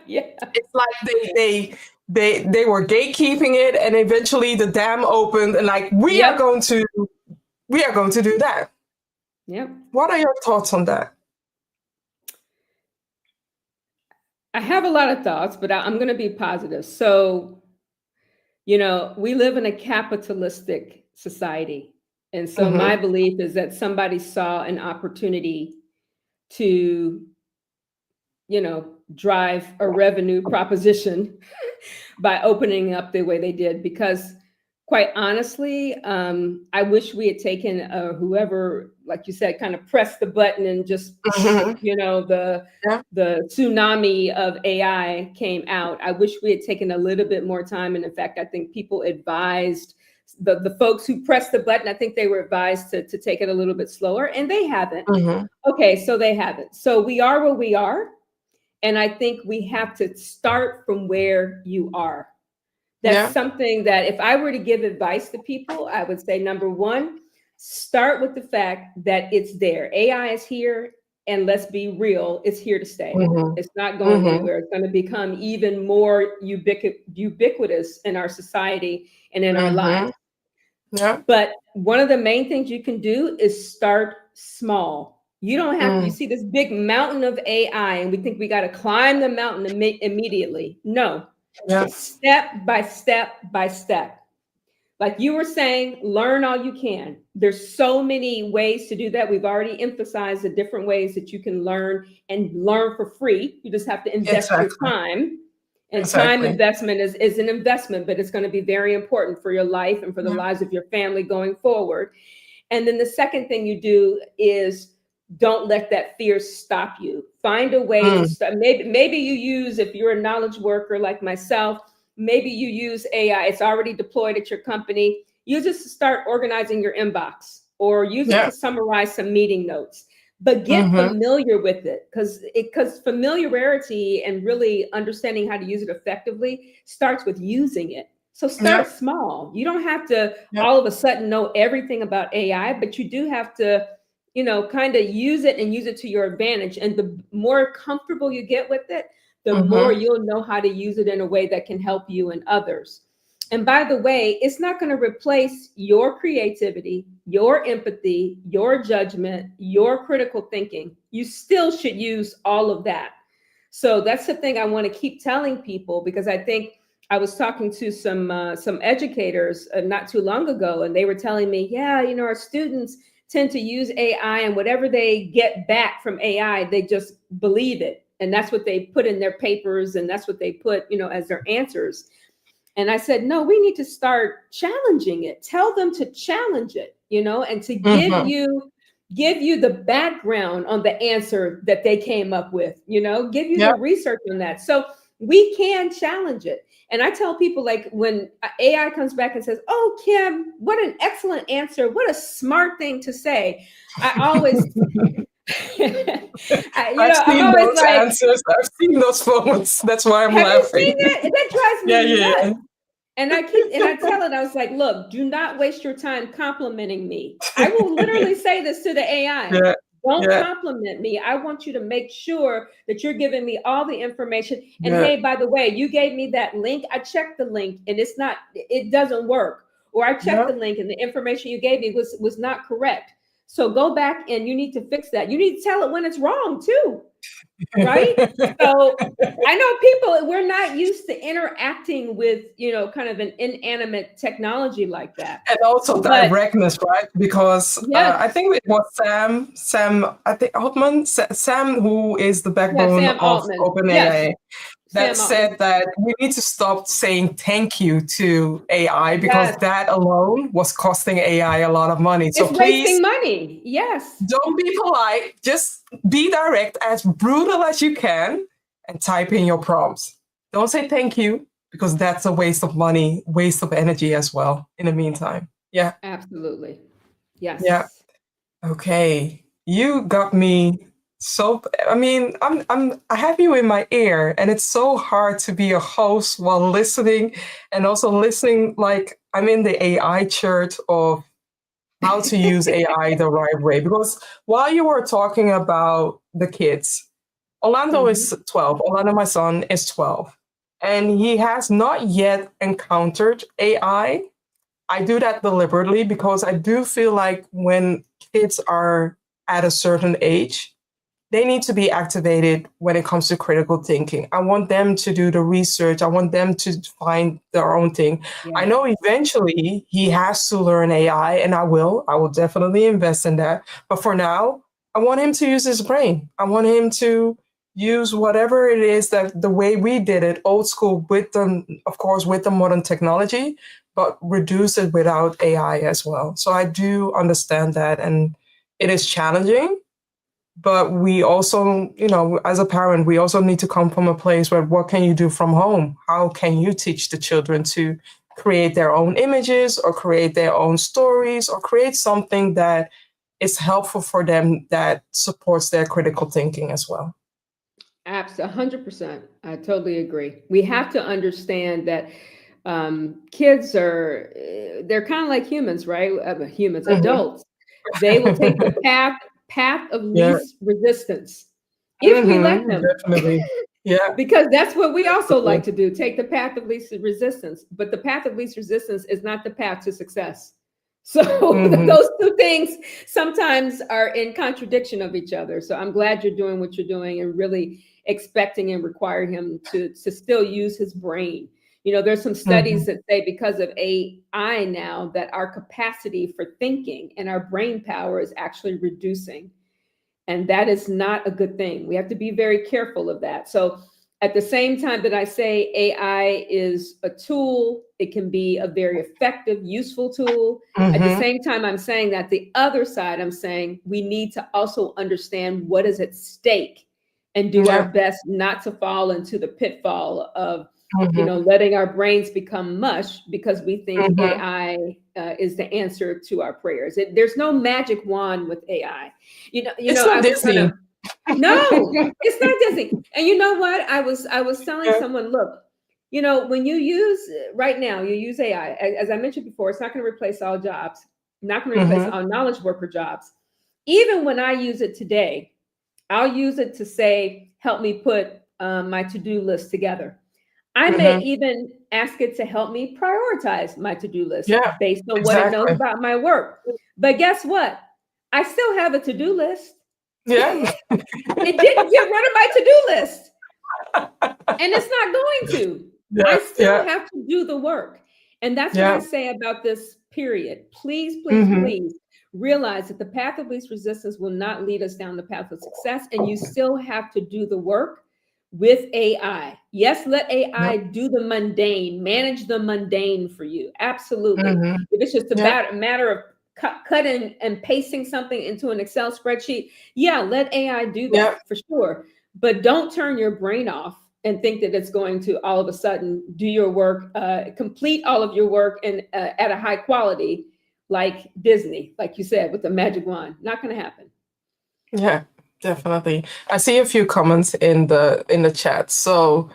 [SPEAKER 2] Yeah.
[SPEAKER 1] It's like they were gatekeeping it, and eventually the dam opened, and like
[SPEAKER 2] Yep.
[SPEAKER 1] we are going to do that.
[SPEAKER 2] Yep.
[SPEAKER 1] What are your thoughts on that?
[SPEAKER 2] I have a lot of thoughts, but I'm going to be positive. So, we live in a capitalistic society. And so my
[SPEAKER 1] Mm-hmm.
[SPEAKER 2] belief is that somebody saw an opportunity to, drive a revenue proposition by opening up the way they did. Because quite honestly, I wish we had taken whoever, like you said, kind of pressed the button and just,
[SPEAKER 1] Mm-hmm.
[SPEAKER 2] the
[SPEAKER 1] Yeah.
[SPEAKER 2] tsunami of AI came out. I wish we had taken a little bit more time. And in fact, I think people advised the folks who pressed the button, I think they were advised to take it a little bit slower, and they haven't.
[SPEAKER 1] Mm-hmm.
[SPEAKER 2] Okay, so they haven't. So we are where we are. And I think we have to start from where you are. That's
[SPEAKER 1] Yeah.
[SPEAKER 2] something that if I were to give advice to people, I would say number one, start with the fact that it's there. AI is here, and let's be real, it's here to stay.
[SPEAKER 1] Mm-hmm.
[SPEAKER 2] It's not going
[SPEAKER 1] Mm-hmm.
[SPEAKER 2] anywhere. It's going to become even more ubiquitous in our society and in our
[SPEAKER 1] Mm-hmm.
[SPEAKER 2] lives.
[SPEAKER 1] Yeah.
[SPEAKER 2] But one of the main things you can do is start small. You don't have, you
[SPEAKER 1] Mm.
[SPEAKER 2] see this big mountain of AI, and we think we got to climb the mountain immediately. No,
[SPEAKER 1] Yeah.
[SPEAKER 2] step by step by step. Like you were saying, learn all you can. There's so many ways to do that. We've already emphasized the different ways that you can learn and learn for free. You just have to invest your
[SPEAKER 1] Exactly.
[SPEAKER 2] time. And time
[SPEAKER 1] Exactly.
[SPEAKER 2] investment is an investment, but it's going to be very important for your life and for the
[SPEAKER 1] Yeah.
[SPEAKER 2] lives of your family going forward. And then the second thing you do is don't let that fear stop you. Find a way to start. Maybe you use, if you're a knowledge worker like myself, maybe you use AI. It's already deployed at your company. Use it to start organizing your inbox or use it
[SPEAKER 1] Yeah.
[SPEAKER 2] to summarize some meeting notes. But get familiar with it because familiarity and really understanding how to use it effectively starts with using it. So start
[SPEAKER 1] Yeah.
[SPEAKER 2] small. You don't have to
[SPEAKER 1] Yeah.
[SPEAKER 2] all of a sudden know everything about AI, but you do have to, kind of use it and use it to your advantage. And the more comfortable you get with it, the more you'll know how to use it in a way that can help you and others. And by the way, it's not going to replace your creativity, your empathy, your judgment, your critical thinking. You still should use all of that. So that's the thing I want to keep telling people, because I think I was talking to some educators not too long ago, and they were telling me, yeah, our students tend to use AI, and whatever they get back from AI, they just believe it, and that's what they put in their papers, and that's what they put, as their answers. And I said, no, we need to start challenging it. Tell them to challenge it, and to give you the background on the answer that they came up with, give you
[SPEAKER 1] Yeah.
[SPEAKER 2] the research on that. So we can challenge it. And I tell people, like, when AI comes back and says, oh, Kim, what an excellent answer. What a smart thing to say. I always,
[SPEAKER 1] I've
[SPEAKER 2] I'm
[SPEAKER 1] seen
[SPEAKER 2] always
[SPEAKER 1] those
[SPEAKER 2] like,
[SPEAKER 1] answers. I've seen those moments. That's why I'm
[SPEAKER 2] have you
[SPEAKER 1] laughing.
[SPEAKER 2] seen that? That drives
[SPEAKER 1] Yeah.
[SPEAKER 2] me
[SPEAKER 1] Yeah.
[SPEAKER 2] nuts. And I tell it, I was like, look, do not waste your time complimenting me. I will literally say this to the AI.
[SPEAKER 1] Yeah.
[SPEAKER 2] Don't
[SPEAKER 1] Yeah.
[SPEAKER 2] compliment me. I want you to make sure that you're giving me all the information. And
[SPEAKER 1] Yeah.
[SPEAKER 2] hey, by the way, you gave me that link. I checked the link and it doesn't work. Or I checked
[SPEAKER 1] Yeah.
[SPEAKER 2] the link and the information you gave me was not correct. So go back and you need to fix that. You need to tell it when it's wrong too. Right? So I know people, we're not used to interacting with, kind of an inanimate technology like that.
[SPEAKER 1] And also
[SPEAKER 2] But
[SPEAKER 1] directness, right? Because
[SPEAKER 2] yes,
[SPEAKER 1] I think it was I think Altman, Sam, who is the
[SPEAKER 2] yeah,
[SPEAKER 1] backbone
[SPEAKER 2] Sam
[SPEAKER 1] of
[SPEAKER 2] Altman. Yes,
[SPEAKER 1] OpenAI, that
[SPEAKER 2] Sam Altman.
[SPEAKER 1] said that we need to stop saying thank you to AI because
[SPEAKER 2] Yes,
[SPEAKER 1] that alone was costing AI a lot of money. So
[SPEAKER 2] it's
[SPEAKER 1] please
[SPEAKER 2] wasting money. Yes,
[SPEAKER 1] don't be polite. Just be direct, as brutal as you can, and type in your prompts. Don't say thank you because that's a waste of money, waste of energy as well. In the meantime, yeah,
[SPEAKER 2] absolutely.
[SPEAKER 1] yeah.
[SPEAKER 2] Yes.
[SPEAKER 1] Okay, you got me. So I mean, I have you in my ear, and it's so hard to be a host while listening, and also listening like I'm in the AI church of how to use AI the right way. Because while you were talking about the kids, Orlando
[SPEAKER 2] Mhm.
[SPEAKER 1] is 12. Orlando, my son, is 12. And he has not yet encountered AI. I do that deliberately because I do feel like when kids are at a certain age, they need to be activated when it comes to critical thinking. I want them to do the research. I want them to find their own thing. I
[SPEAKER 2] Yes.
[SPEAKER 1] know eventually he has to learn AI, and I will. I will definitely invest in that. But for now, I want him to use his brain. I want him to use whatever it is that the way we did it, old school, with the, of course, with the modern technology, but reduce it without AI as well. So I do understand that, and it is challenging, but we also, as a parent, we also need to come from a place where what can you do from home? How can you teach the children to create their own images or create their own stories or create something that is helpful for them that supports their critical thinking as well?
[SPEAKER 2] Absolutely, 100%. I totally agree. We have to understand that kids they're kind of like humans, right? Humans,
[SPEAKER 1] Mhm.
[SPEAKER 2] adults. They will take the path of
[SPEAKER 1] Yeah.
[SPEAKER 2] least resistance if we let them.
[SPEAKER 1] Definitely. Yeah.
[SPEAKER 2] Because that's what we also
[SPEAKER 1] Definitely.
[SPEAKER 2] like to do, take the path of least resistance. But the path of least resistance is not the path to success. So
[SPEAKER 1] Mhm.
[SPEAKER 2] those two things sometimes are in contradiction of each other. So I'm glad you're doing what you're doing and really expecting and require him to still use his brain. There's some studies that say because of AI now that our capacity for thinking and our brain power is actually reducing. And that is not a good thing. We have to be very careful of that. So at the same time that I say AI is a tool, it can be a very effective, useful tool. At the same time, I'm saying that the other side, I'm saying we need to also understand what is at stake and do our best not to fall into the pitfall of letting our brains become mush because we think AI is the answer to our prayers. There's no magic wand with AI.
[SPEAKER 1] It's not Disney.
[SPEAKER 2] No, it's not Disney. And you know what? I was telling someone, look, when you use right now, you use AI, as I mentioned before, it's not going to replace all jobs, not going to replace all knowledge worker jobs. Even when I use it today, I'll use it to say, help me put my to-do list together. I may even ask it to help me prioritize my to-do list based on what it knows about my work. But guess what? I still have a to-do list.
[SPEAKER 1] Yeah.
[SPEAKER 2] It didn't get rid of my to-do list. And it's not going to. I still have to do the work. And that's what I say about this period. Please, please, please realize that the path of least resistance will not lead us down the path of success. And you still have to do the work with AI. Yes, let AI do the mundane, manage the mundane for you. Absolutely. If it's just a matter of cutting and pasting something into an Excel spreadsheet, let AI do that for sure. But don't turn your brain off and think that it's going to all of a sudden do your work, complete all of your work and at a high quality, like Disney, like you said, with the magic wand. Not going to happen.
[SPEAKER 1] Yeah, definitely. I see a few comments in the chat. So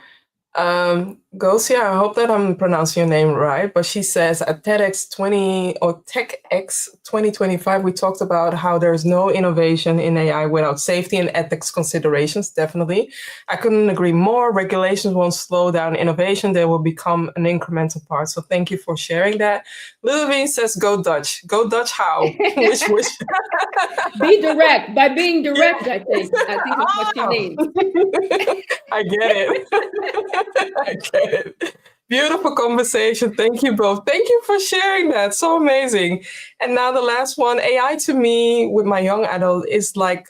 [SPEAKER 1] Gosia, I hope that I'm pronouncing your name right, but she says at TEDx 2025, we talked about how there's no innovation in AI without safety and ethics considerations. Definitely. I couldn't agree more. Regulations won't slow down innovation. They will become an incremental part. So thank you for sharing that. Ludovic says, go Dutch. Go Dutch how? Which?
[SPEAKER 2] Be direct. By being direct, I think is what you mean.
[SPEAKER 1] I get it. I get it. Beautiful conversation. Thank you both. Thank you for sharing that. So amazing. And now the last one, AI to me with my young adult is like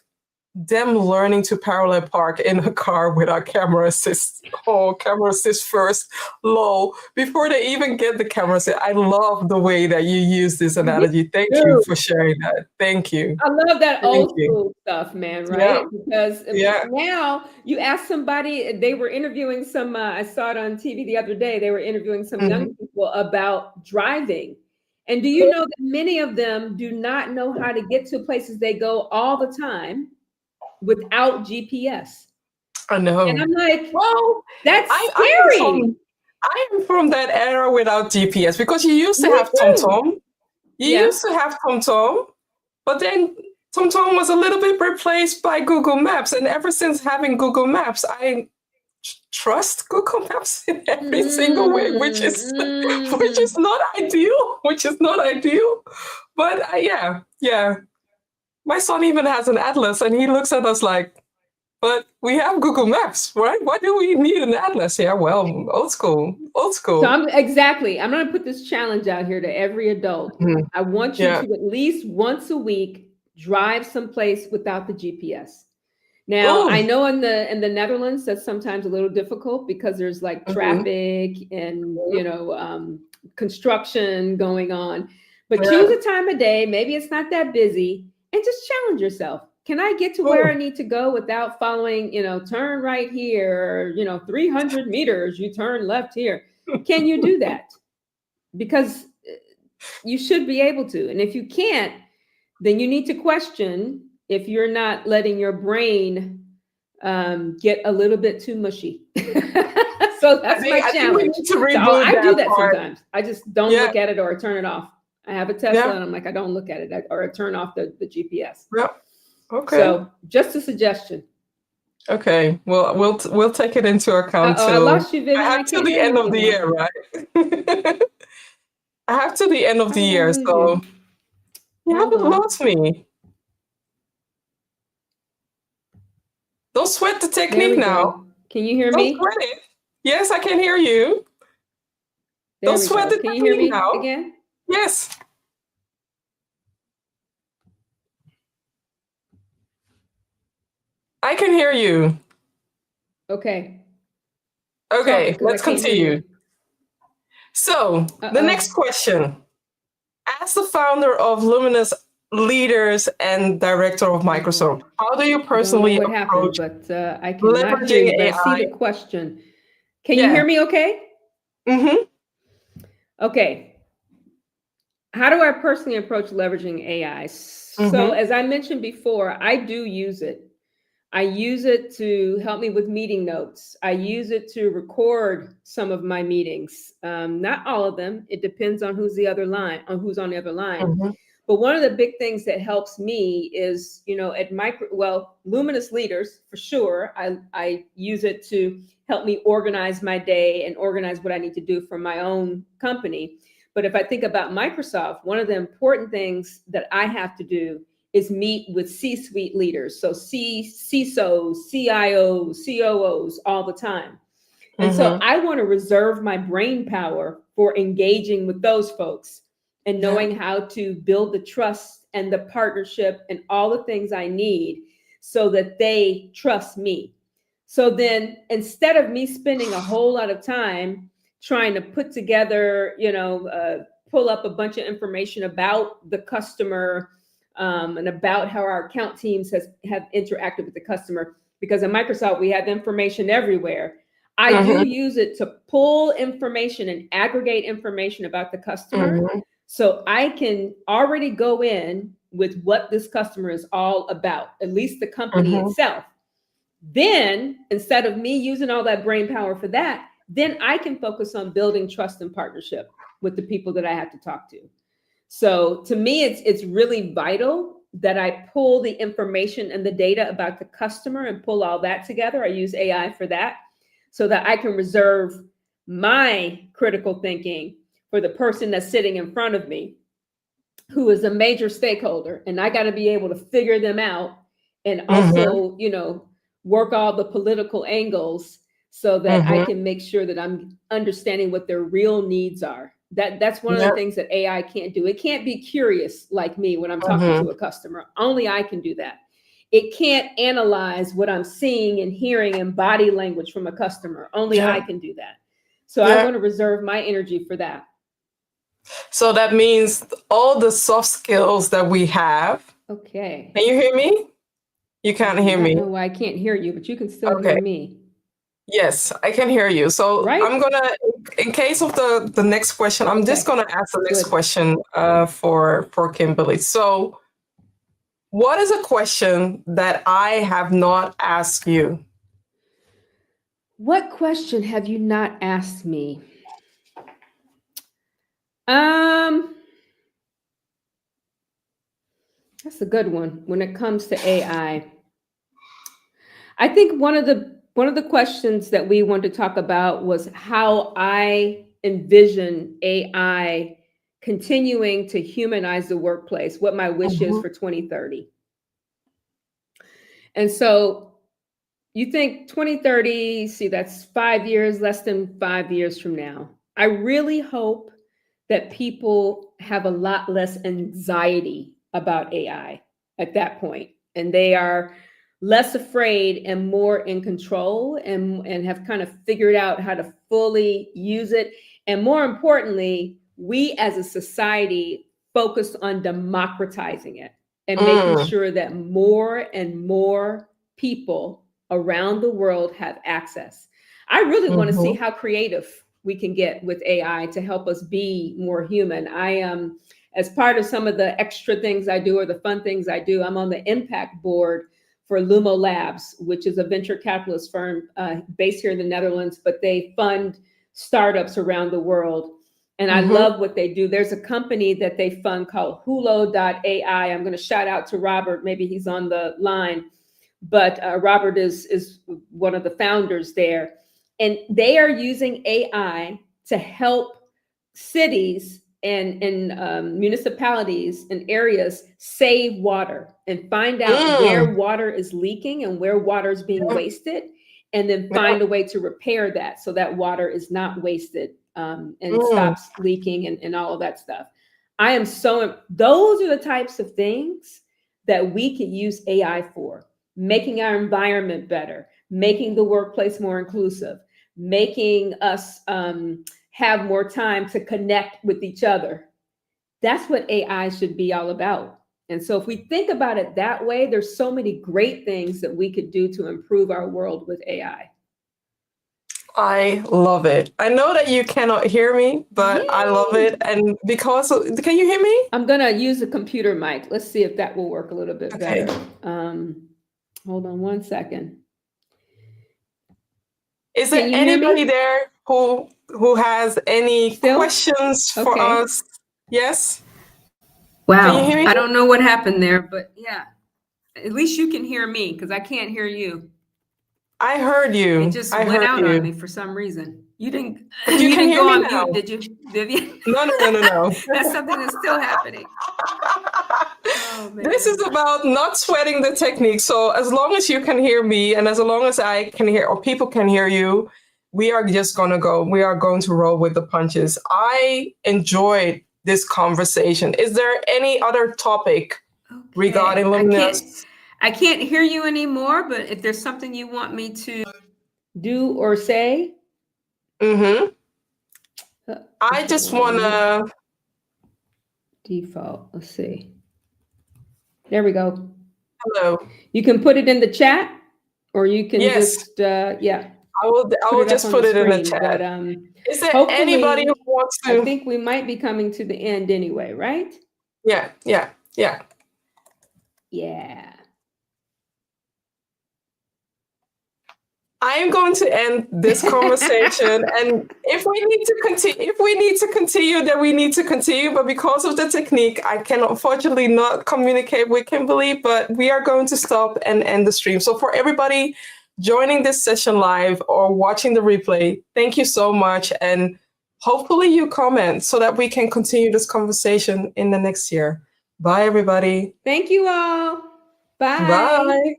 [SPEAKER 1] them learning to parallel park in a car without camera assist. Oh, camera assist first, low, before they even get the camera assist. I love the way that you use this analogy. Thank you for sharing that. Thank you.
[SPEAKER 2] I love that old school stuff, man, right? Because now you ask somebody, they were interviewing some, I saw it on TV the other day, they were interviewing some young people about driving. And do you know that many of them do not know how to get to places they go all the time without GPS?
[SPEAKER 1] I know.
[SPEAKER 2] And I'm like,
[SPEAKER 1] well,
[SPEAKER 2] that's scary.
[SPEAKER 1] I am from that era without GPS because you used to have TomTom. You used to have TomTom, but then TomTom was a little bit replaced by Google Maps. And ever since having Google Maps, I trust Google Maps in every single way, which is not ideal. But my son even has an atlas, and he looks at us like, but we have Google Maps, right? Why do we need an atlas? Yeah, well, old school.
[SPEAKER 2] So I'm going to put this challenge out here to every adult. I want you to at least once a week drive someplace without the GPS. Now, I know in the Netherlands that's sometimes a little difficult because there's like traffic and construction going on. But choose a time of day. Maybe it's not that busy, and just challenge yourself. Can I get to where I need to go without following, turn right here, or, 300 meters, you turn left here. Can you do that? Because you should be able to. And if you can't, then you need to question if you're not letting your brain get a little bit too mushy. So that's my challenge. I do that sometimes. I just don't look at it or I turn it off. I have a Tesla and I'm like, I don't look at it, or I turn off the GPS.
[SPEAKER 1] Yep. Okay.
[SPEAKER 2] So just a suggestion.
[SPEAKER 1] Okay. Well, we'll take it into account too.
[SPEAKER 2] I lost you, Vivian.
[SPEAKER 1] I have till the end of the year, right? I have till the end of the year, so you haven't lost me. Don't sweat the technique now.
[SPEAKER 2] Can you hear me?
[SPEAKER 1] Don't sweat it. Yes, I can hear you.
[SPEAKER 2] There
[SPEAKER 1] Don't
[SPEAKER 2] we
[SPEAKER 1] sweat
[SPEAKER 2] go.
[SPEAKER 1] it
[SPEAKER 2] Can you
[SPEAKER 1] with
[SPEAKER 2] hear
[SPEAKER 1] me
[SPEAKER 2] me
[SPEAKER 1] now.
[SPEAKER 2] again?
[SPEAKER 1] Yes. I can hear you.
[SPEAKER 2] Okay.
[SPEAKER 1] Okay,
[SPEAKER 2] Talk, because I
[SPEAKER 1] let's
[SPEAKER 2] can't hear
[SPEAKER 1] continue.
[SPEAKER 2] you.
[SPEAKER 1] So, the
[SPEAKER 2] Uh-oh.
[SPEAKER 1] next question. As the founder of Luminous Leaders and director of Microsoft,
[SPEAKER 2] boy.
[SPEAKER 1] how do you
[SPEAKER 2] Don't know
[SPEAKER 1] personally
[SPEAKER 2] what happened,
[SPEAKER 1] approach
[SPEAKER 2] but I cannot hear
[SPEAKER 1] leveraging
[SPEAKER 2] you, but I see
[SPEAKER 1] AI?
[SPEAKER 2] the question. Can you
[SPEAKER 1] Yeah.
[SPEAKER 2] hear me okay?
[SPEAKER 1] Mm-hmm.
[SPEAKER 2] Okay. How do I personally approach leveraging AI? So,
[SPEAKER 1] Mm-hmm.
[SPEAKER 2] as I mentioned before, I do use it. I use it to help me with meeting notes. I use it to record some of my meetings. Not all of them. It depends on who's on the other line.
[SPEAKER 1] Mm-hmm.
[SPEAKER 2] But one of the big things that helps me is, at Luminous Leaders for sure. I use it to help me organize my day and organize what I need to do for my own company. But if I think about Microsoft, one of the important things that I have to do is meet with C-suite leaders. So CISOs, CIOs, COOs all the time. And so
[SPEAKER 1] Mm-hmm.
[SPEAKER 2] I want to reserve my brain power for engaging with those folks and
[SPEAKER 1] Yeah.
[SPEAKER 2] knowing how to build the trust and the partnership and all the things I need so that they trust me. So then instead of me spending a whole lot of time trying to put together, pull up a bunch of information about the customer, and about how our account teams have interacted with the customer, because in Microsoft we have information everywhere. I do
[SPEAKER 1] Mm-hmm.
[SPEAKER 2] use it to pull information and aggregate information about the customer,
[SPEAKER 1] Mm-hmm.
[SPEAKER 2] so I can already go in with what this customer is all about, at least the company
[SPEAKER 1] Mm-hmm.
[SPEAKER 2] itself. Then, instead of me using all that brain power for that, then I can focus on building trust and partnership with the people that I have to talk to. So to me, it's really vital that I pull the information and the data about the customer and pull all that together. I use AI for that so that I can reserve my critical thinking for the person that's sitting in front of me, who is a major stakeholder. And I got to be able to figure them out and
[SPEAKER 1] Mm-hmm.
[SPEAKER 2] also, work all the political angles so that I
[SPEAKER 1] Mm-hmm.
[SPEAKER 2] can make sure that I'm understanding what their real needs are. That's one of the
[SPEAKER 1] Yeah.
[SPEAKER 2] things that AI can't do. It can't be curious like me when I'm talking
[SPEAKER 1] Mm-hmm.
[SPEAKER 2] to a customer. Only I can do that. It can't analyze what I'm seeing and hearing in body language from a customer. Only
[SPEAKER 1] Yeah.
[SPEAKER 2] I can do that. So I
[SPEAKER 1] Yeah.
[SPEAKER 2] want to reserve my energy for that.
[SPEAKER 1] So that means all the soft skills that we have.
[SPEAKER 2] Okay.
[SPEAKER 1] Can you hear me? You
[SPEAKER 2] I
[SPEAKER 1] can't
[SPEAKER 2] do
[SPEAKER 1] hear
[SPEAKER 2] not
[SPEAKER 1] me.
[SPEAKER 2] know why I can't hear you, but you can still
[SPEAKER 1] Okay.
[SPEAKER 2] hear me,
[SPEAKER 1] Yes, I can hear you. So
[SPEAKER 2] right?
[SPEAKER 1] I'm gonna, in case of the next question, I'm just
[SPEAKER 2] Okay,
[SPEAKER 1] gonna ask the next
[SPEAKER 2] good.
[SPEAKER 1] question for Kimberly. So, what is a question that I have not asked you?
[SPEAKER 2] What question have you not asked me? Um, that's a good one. When it comes to AI, I think one of the questions that we wanted to talk about was how I envision AI continuing to humanize the workplace, what my wish is
[SPEAKER 1] Mhm.
[SPEAKER 2] for 2030. And so you think 2030, see, that's 5 years, less than 5 years from now. I really hope that people have a lot less anxiety about AI at that point, and they are less afraid and more in control, and have kind of figured out how to fully use it. And more importantly, we as a society focus on democratizing it and making
[SPEAKER 1] Mm,
[SPEAKER 2] sure that more and more people around the world have access. I really want to see
[SPEAKER 1] mhm,
[SPEAKER 2] how creative we can get with AI to help us be more human. I as part of some of the extra things I do or the fun things I do, I'm on the impact board for Lumo Labs, which is a venture capitalist firm based here in the Netherlands, but they fund startups around the world. And I
[SPEAKER 1] mhm.
[SPEAKER 2] love what they do. There's a company that they fund called Hulo.ai. I'm going to shout out to Robert. Maybe he's on the line, but Robert is one of the founders there, and they are using AI to help cities and municipalities and areas save water and find out
[SPEAKER 1] Mm,
[SPEAKER 2] where water is leaking and where water is being
[SPEAKER 1] yeah,
[SPEAKER 2] wasted, and then
[SPEAKER 1] yeah.
[SPEAKER 2] find a way to repair that so that water is not wasted and stops leaking and all of that stuff. Those are the types of things that we could use AI for, making our environment better, making the workplace more inclusive, making us have more time to connect with each other. That's what AI should be all about. And so if we think about it that way, there's so many great things that we could do to improve our world with AI.
[SPEAKER 1] I love it. I know that you cannot hear me, but I love it. And because, can you hear me?
[SPEAKER 2] I'm going to use a computer mic. Let's see if that will work a little bit better. Hold on one second.
[SPEAKER 1] Is there anybody there who has any questions for us? Yes?
[SPEAKER 2] Wow.
[SPEAKER 1] Can you hear me?
[SPEAKER 2] I don't know what happened there, but yeah. At least you can hear me because I can't hear you.
[SPEAKER 1] I heard you.
[SPEAKER 2] It just went out on me for some reason. You didn't
[SPEAKER 1] hear
[SPEAKER 2] go
[SPEAKER 1] me
[SPEAKER 2] on
[SPEAKER 1] now.
[SPEAKER 2] mute, did you, Vivian?
[SPEAKER 1] No.
[SPEAKER 2] That's something that's still happening. Oh, man.
[SPEAKER 1] This is about not sweating the technique. So as long as you can hear me and as long as I can hear or people can hear you, we are going to roll with the punches. I enjoyed this conversation. Is there any other topic regarding Luminous?
[SPEAKER 2] I can't hear you anymore, but if there's something you want me to do or say.
[SPEAKER 1] I just want to
[SPEAKER 2] default. Let's see. There we go.
[SPEAKER 1] Hello.
[SPEAKER 2] You can put it in the chat or you can just,
[SPEAKER 1] I will just put it in the chat.
[SPEAKER 2] But,
[SPEAKER 1] is there anybody who wants to?
[SPEAKER 2] I think we might be coming to the end anyway, right?
[SPEAKER 1] Yeah. I am going to end this conversation, and if we need to continue, then we need to continue. But because of the technique, I can unfortunately not communicate with Kimberly. But we are going to stop and end the stream. So for everybody joining this session live or watching the replay, thank you so much, and hopefully you comment so that we can continue this conversation in the next year. Bye, everybody.
[SPEAKER 2] Thank you all. Bye.
[SPEAKER 1] Bye.